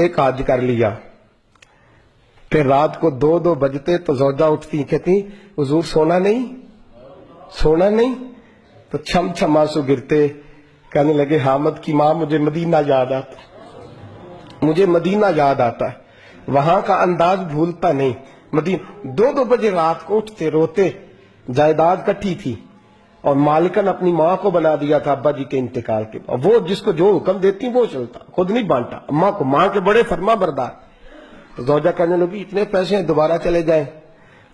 ایک حج کر لیا، پھر رات کو 2 بجتے تو زوجہ اٹھتی، کہتی حضور سونا نہیں، تو چھم چھم آنسو گرتے، کہنے لگے حامد کی ماں مجھے مدینہ یاد آتا ہے، وہاں کا انداز بھولتا نہیں۔ مدینہ 2 بجے رات کو اٹھتے روتے، جائیداد کٹھی تھی اور مالکن اپنی ماں کو بنا دیا تھا ابا جی کے انتقال کے بعد، وہ جس کو جو حکم دیتی وہ چلتا، خود نہیں بانٹا، اماں کو، ماں کے بڑے فرما بردار۔ تو زوجہ کہنے لگی اتنے پیسے ہیں دوبارہ چلے جائیں،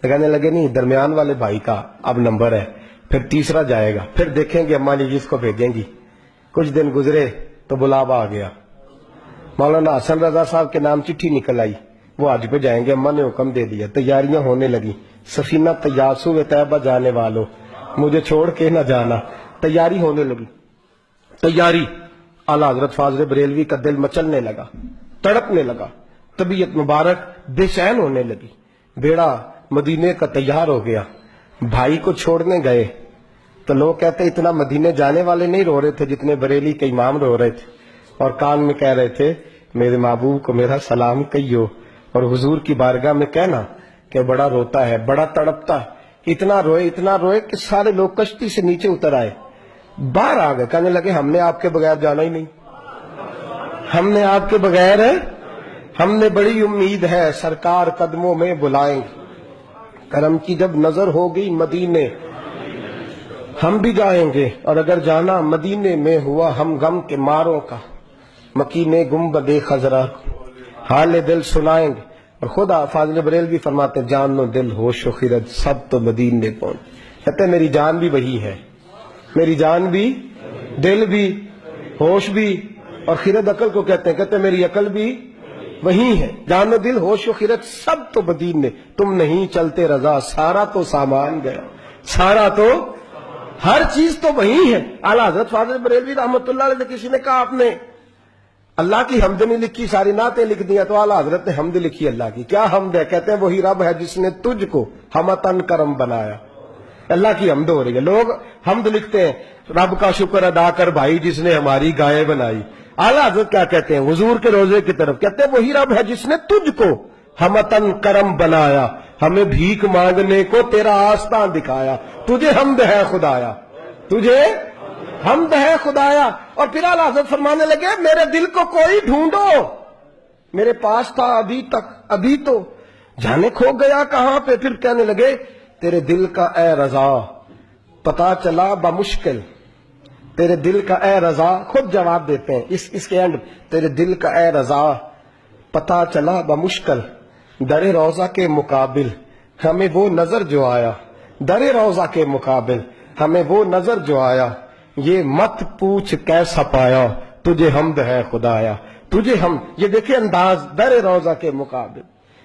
کہنے لگے نہیں، درمیان والے بھائی کا اب نمبر ہے، پھر تیسرا جائے گا، پھر دیکھیں گے اماں جی جس کو بھیجیں گی۔ کچھ دن گزرے تو بلاوا آ گیا، مولانا حسن رضا صاحب کے نام چٹھی نکل آئی، وہ حج پہ جائیں گے، اماں نے حکم دے دیا، تیاریاں ہونے لگی، سفینہ تیاسو طیبہ جانے والو مجھے چھوڑ کے نہ جانا، تیاری ہونے لگی، تیاری۔ اعلیٰ حضرت فاضل بریلوی کا دل مچلنے لگا، تڑپنے لگا، طبیعت مبارک بے چین ہونے لگی، بیڑا مدینے کا تیار ہو گیا۔ بھائی کو چھوڑنے گئے تو لوگ کہتے اتنا مدینے جانے والے نہیں رو رہے تھے جتنے بریلی کے امام رو رہے تھے، اور کان میں کہہ رہے تھے میرے محبوب کو میرا سلام کہیو، اور حضور کی بارگاہ میں کہنا کہ بڑا روتا ہے، بڑا تڑپتا ہے، اتنا روئے کہ سارے لوگ کشتی سے نیچے اتر آئے، باہر آ گئے، کہنے لگے ہم نے آپ کے بغیر جانا ہی نہیں، ہم نے آپ کے بغیر، ہم نے بڑی امید ہے سرکار قدموں میں بلائیں گے، کرم کی جب نظر ہوگی مدینے ہم بھی جائیں گے، اور اگر جانا مدینے میں ہوا ہم غم کے ماروں کا، مکینے گنبد خضرا حال دل سنائیں گے۔ اور خدا فاضل بریلوی فرماتے جان و دل ہوش و خرد سب تو مدینے پہنچ، کہتے میری جان بھی وہی ہے، میری جان بھی، دل بھی، ہوش بھی، اور خرد عقل کو کہتے میری عقل بھی وہی ہے، جان و دل ہوش و خرد سب تو مدینے، تم نہیں چلتے رضا سارا تو سامان گیا، سارا تو ہر چیز تو وہی ہے۔ اعلیٰ حضرت فاضل بریلوی رحمۃ اللہ علیہ سے کسی نے کہا آپ نے اللہ کی حمد نہیں لکھی، ساری نعتیں لکھ دیا، تو اعلیٰ حضرت نے حمد لکھی اللہ کی، کیا حمد ہے؟ کہتے ہیں وہی رب ہے جس نے تجھ کو ہمتن کرم بنایا، اللہ کی حمد ہو رہی ہے۔ لوگ حمد لکھتے ہیں رب کا شکر ادا کر بھائی جس نے ہماری گائے بنائی، اعلیٰ حضرت کیا کہتے ہیں حضور کے روزے کی طرف، کہتے ہیں وہی رب ہے جس نے تجھ کو ہمتن کرم بنایا، ہمیں بھیک مانگنے کو تیرا آستان دکھایا، تجھے حمد ہے خدایا، تجھے حمد ہے خدایا۔ اور پھر اعلیٰ حضرت فرمانے لگے میرے دل کو کوئی ڈھونڈو، میرے پاس تھا ابھی تک، ابھی تو جانے کھو گیا کہاں پہ۔ پھر کہنے لگے تیرے دل کا اے رضا پتا چلا بمشکل، تیرے دل کا اے رضا، خود جواب دیتے ہیں اس کے اینڈ، تیرے دل کا اے رضا پتا چلا بمشکل، در روضہ کے مقابل ہمیں وہ نظر جو آیا، در روضہ کے مقابل ہمیں وہ نظر جو آیا، یہ مت پوچھ کیسا پایا، تجھے حمد ہے خدایا، تجھے ہم، یہ دیکھیں انداز، در روضہ کے مقابل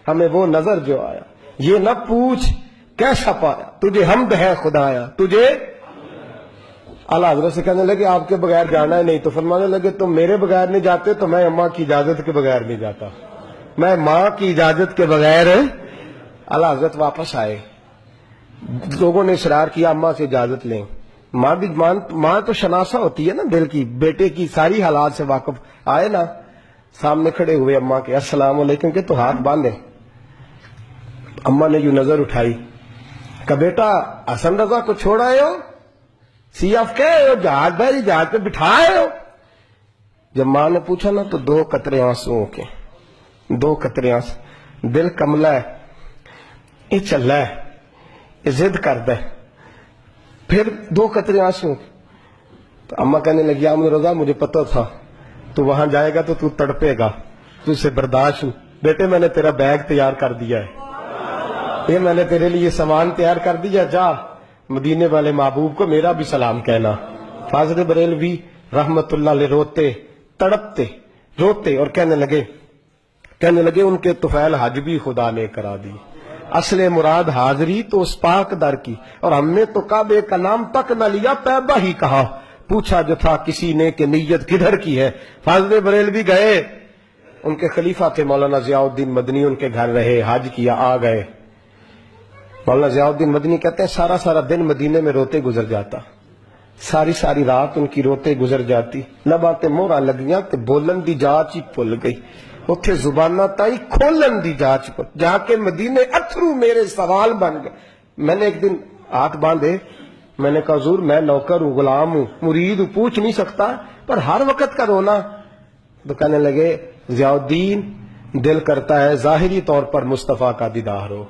ہمیں وہ نظر جو آیا، یہ نہ پوچھ کیسا پایا، تجھے حمد ہے خدایا، تجھے۔ اعلیٰ حضرت سے کہنے لگے آپ کے بغیر جانا ہے نہیں، تو فرمانے لگے تم میرے بغیر نہیں جاتے تو میں اماں کی اجازت کے بغیر نہیں جاتا، میں ماں کی اجازت کے بغیر۔ اعلیٰ حضرت واپس آئے، لوگوں نے اصرار کیا اماں سے اجازت لیں، ماں تو شناسا ہوتی ہے نا دل کی، بیٹے کی ساری حالات سے واقف، آئے نا سامنے کھڑے ہوئے اماں کے، السلام علیکم کہ تو ہاتھ باندھے، اماں نے یوں نظر اٹھائی، کہ بیٹا حسن رضا کو چھوڑ آئے ہو، سی آف کے جہاز بھائی جہاز پہ بٹھائے ہو؟ جب ماں نے پوچھا نا تو 2 قطرے آنسوؤں کے، 2 قطرے آنسو، دل کملا ہے، یہ چل رہا ہے، یہ ضد کرتا ہے، پھر 2 قطرے آنسو۔ تو اماں کہنے لگی احمد رضا مجھے پتہ تھا تو وہاں جائے گا تو تو تڑپے گا، تو سے برداشت، بیٹے میں نے تیرا بیگ تیار کر دیا ہے، یہ میں نے تیرے لیے سامان تیار کر دیا، جا مدینے والے محبوب کو میرا بھی سلام کہنا۔ فاضل بریلوی رحمت اللہ علیہ روتے تڑپتے روتے اور کہنے لگے ان کے طفیل حج بھی خدا نے کرا دی، اصل مراد حاضری تو اس پاک در کی، اور ہم نے تو کعبے کا نام تک نہ لیا طیبہ ہی کہا، پوچھا جو تھا کسی نے کہ نیت کدھر کی ہے۔ فاضل بریلوی گئے، ان کے خلیفہ تھے مولانا ضیاء الدین مدنی، ان کے گھر رہے، حج کیا، آ گئے۔ مولانا ضیاء الدین مدنی کہتے ہیں سارا دن مدینے میں روتے گزر جاتا، ساری ساری رات ان کی روتے گزر جاتی، لباں تے موہراں لگیاں تے بولن دی جاچ ہی بھل گئی، اتھے زباناں تائی کھولن دی جاچ پر جا کے مدینے اتھرو میرے سوال بن گئے۔ میں نے ایک دن ہاتھ باندھے، میں نے کہا حضور میں نوکر ہوں، غلام ہوں، مرید ہوں، پوچھ نہیں سکتا، پر ہر وقت کا رونا۔ تو کہنے لگے ضیاء الدین دل کرتا ہے ظاہری طور پر مصطفیٰ کا دیدار ہو،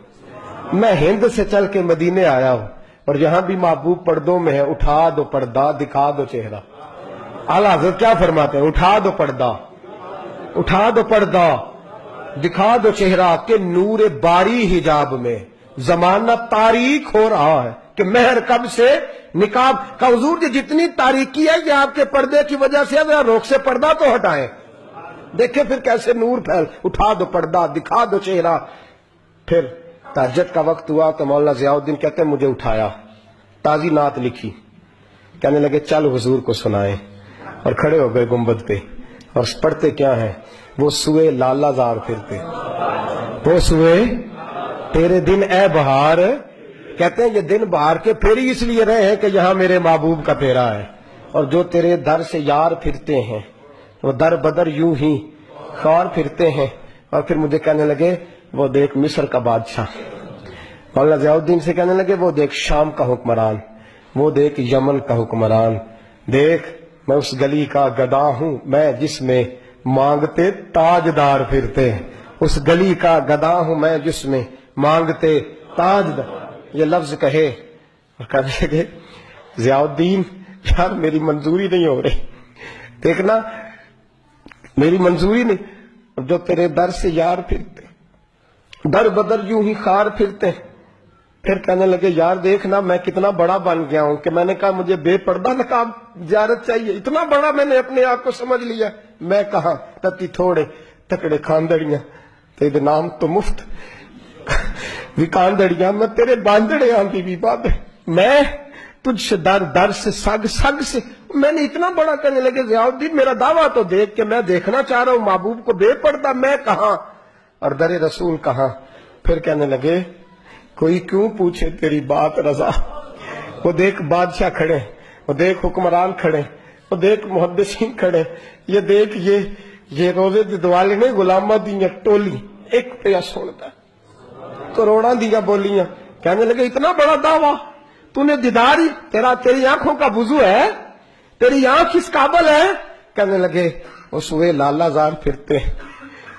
میں ہند سے چل کے مدینے آیا ہوں اور یہاں بھی محبوب پردوں میں ہے، اٹھا دو پردہ دکھا دو چہرہ۔ اعلیٰ حضرت کیا فرماتے ہیں؟ اٹھا دو پردہ، اٹھا دو پردہ دکھا دو چہرہ کہ نور باری حجاب میں زمانہ تاریک ہو رہا ہے کہ مہر کب سے نقاب کا حضور جی جتنی تاریکی ہے یہ آپ کے پردے کی وجہ سے ہے، روک سے پردہ تو ہٹائیں، دیکھیں پھر کیسے نور پھیل۔ اٹھا دو پردہ دکھا دو چہرہ۔ پھر تہجد کا وقت ہوا تو مولانا ضیاء الدین کہتے ہیں مجھے اٹھایا، تازی نعت لکھی، کہنے لگے چل حضور کو سنائیں، اور کھڑے ہو گئے گنبد پہ اور پڑھتے کیا ہیں؟ وہ سوئے لالا زار پھرتے، وہ سوئے تیرے دن اے بہار، کہتے ہیں یہ دن بہار کے پھیری اس لیے رہے ہیں کہ یہاں میرے محبوب کا پھیرا ہے، اور جو تیرے در سے یار پھرتے ہیں وہ در بدر یوں ہی خار پھرتے ہیں۔ اور پھر مجھے کہنے لگے وہ دیکھ مصر کا بادشاہ، مولانا ضیاء الدین سے کہنے لگے وہ دیکھ شام کا حکمران، وہ دیکھ یمن کا حکمران، دیکھ میں اس گلی کا گدا ہوں میں جس میں مانگتے تاجدار پھرتے ہیں، اس گلی کا گدا ہوں میں جس میں مانگتے تاجدار۔ یہ لفظ کہے اور کہنے لگے ضیاء الدین یار میری منظوری نہیں ہو رہی، دیکھنا میری منظوری نہیں، جو تیرے در سے یار پھرتے در بدر یوں ہی خار پھرتے۔ پھر کہنے لگے یار دیکھنا میں کتنا بڑا بن گیا ہوں کہ میں نے کہا مجھے بے پردہ نقاب زیارت چاہیے، اتنا بڑا میں نے اپنے آپ کو سمجھ لیا، میں کہاں تتی تھوڑے تکڑے کھاندڑیاں تیرے نام تو مفت وکاندڑیاں میں تیرے باندڑے آندھی بھی بات ہے، میں تجھ سے در در سے سگ سگ سے، میں نے اتنا بڑا کرنے لگے ضیاء الدین میرا دعویٰ تو دیکھ کہ میں دیکھنا چاہ رہا ہوں محبوب کو بے پردہ، میں کہاں اور در رسول کہاں۔ پھر کہنے لگے کوئی کیوں پوچھے تیری بات رضا، وہ دیکھ بادشاہ کھڑے، وہ دیکھ حکمران کھڑے، وہ دیکھ محدثین کھڑے، یہ دیکھ یہ روزے دی دوالے نے غلامہ دیاں ٹولی ایک پہ سنتا کروڑاں دیا بولیاں۔ کہنے لگے اتنا بڑا دعویٰ تو نے دیداری، تیری آنکھوں کا وضو ہے، تیری آنکھ اس قابل ہے؟ کہنے لگے وہ سوئے لالا زار پھرتے،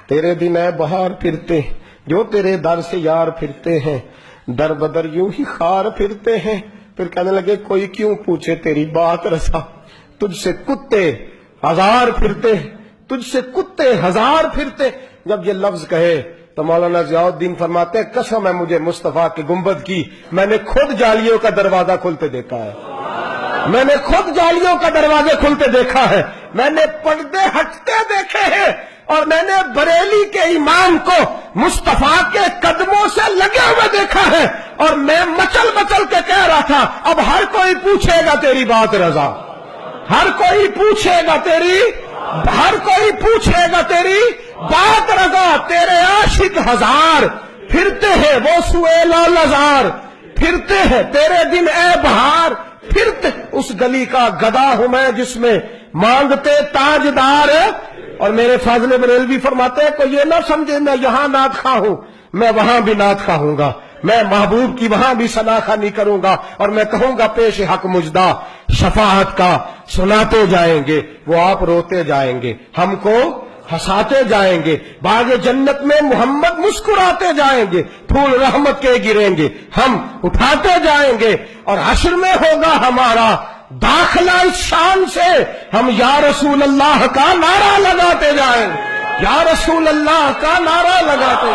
تیرے دن اے بہار پھرتے، جو تیرے در سے یار پھرتے ہیں در بدر یوں ہی خار پھرتے ہیں۔ پھر کہنے لگے کوئی کیوں پوچھے تیری بات رسا، تجھ سے کتے ہزار پھرتے، تجھ سے کتے ہزار پھرتے۔ جب یہ لفظ کہے تو مولانا ضیاء الدین فرماتے ہیں قسم ہے مجھے مصطفیٰ کے گنبد کی، میں نے خود جالیوں کا دروازہ کھلتے دیکھا ہے، میں نے خود جالیوں کا دروازے کھلتے دیکھا ہے، میں نے پردے ہٹتے دیکھے ہیں، اور میں نے بریلی کے امام کو مصطفیٰ کے قدموں سے لگے ہوئے دیکھا ہے، اور میں مچل مچل کے کہہ رہا تھا اب ہر کوئی پوچھے گا تیری بات رضا، ہر کوئی پوچھے گا تیری، ہر کوئی پوچھے گا تیری بات رضا، تیرے عاشق ہزار پھرتے ہیں وہ سوئے لالزار پھرتے ہیں، تیرے دن اے بہار پھرتے، اس گلی کا گدا ہوں میں جس میں مانگتے تاجدار۔ اور میرے فاضل بریلوی فرماتے ہیں کوئی یہ نہ سمجھے میں یہاں نعت خواہ ہوں، میں وہاں بھی نعت خواہ ہوں گا، میں محبوب کی وہاں بھی ثنا خوانی کروں گا، اور میں کہوں گا پیش حق مجدہ شفاعت کا سناتے جائیں گے، وہ آپ روتے جائیں گے، ہم کو ہنساتے جائیں گے، باغ جنت میں محمد مسکراتے جائیں گے، پھول رحمت کے گریں گے، ہم اٹھاتے جائیں گے، اور حشر میں ہوگا ہمارا داخلہ اس شان سے، ہم یا رسول اللہ کا نعرہ لگاتے جائیں، یا رسول اللہ کا نعرہ لگاتے